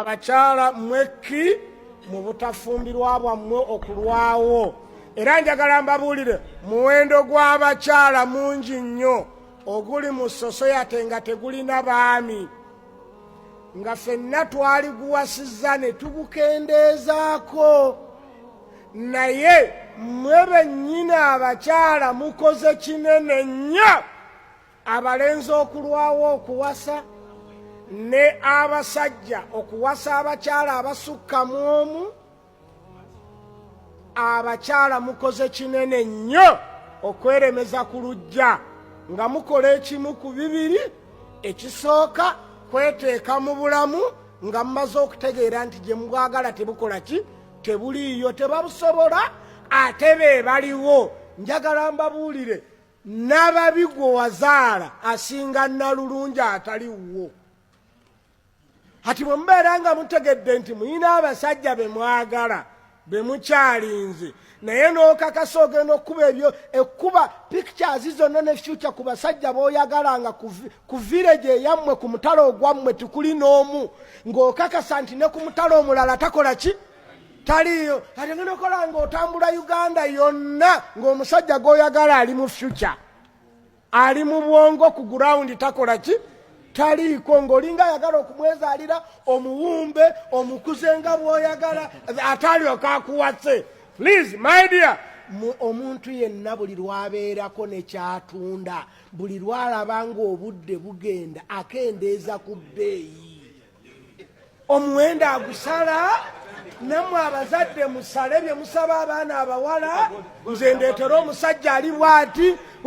abakyala mweki mu butafumbirwa bwammwe okulwawo. Era njagala mbabuulire muwendo gw'abakyala mungi nnyo oguli mu sosoyate nga tegulina baami, nga ffenna twali guwasizza ne tugukendeezaako. Naye mmwe bennyini abakyala mukoze kinene nnyo, abalenzi okulwawo okuwasa ne abasajja okuwasa abakyala abasukka mu omu. Abakyala mukoze kinene nnyo okweremeza ku luggya nga mukola ekimu ku bibiri. Ekisooka kweteeka mu bulamu nga mumaze okutegeera nti gye mubwagala tebukola ki, tebuliiyo, tebabusobola, ate be baliwo. Njagala mbabuulire n'ababi gwe wazaala asinga Nnalulungi ataliwo. Kati bwe mubeera nga mutegedde nti muyina abasajja be mwagala be mukyalinze, naye n'okakasa ogenda okuba ekkuba pictures zonna ne future ku basajja b'oyagalanga ku village eyammwe ku mutalo ogwammwe tikuli n'omu, ng'okakasa nti ne ku mutalo omulala takola ki, taliyo. Ate ngenda okola ng'otambula Uganda yonna ng'omusajja gw'oyagala ali mu future, ali mu bwongo ku ground takola ki, taliiko, ng'olinga ayagala okumwezaalira omuwumbe omukuze nga bw'oyagala atalyoka akuwase. Please my dear, omuntu yenna buli lwabeerako ne kyatunda, buli lwalaba ng'obudde bugenda akendeeza ku bbeeyi, omuwendo agusala. Nammwe abazadde musale bye musaba abaana abawala. Nze ndeetera omusajja ali bw'ati.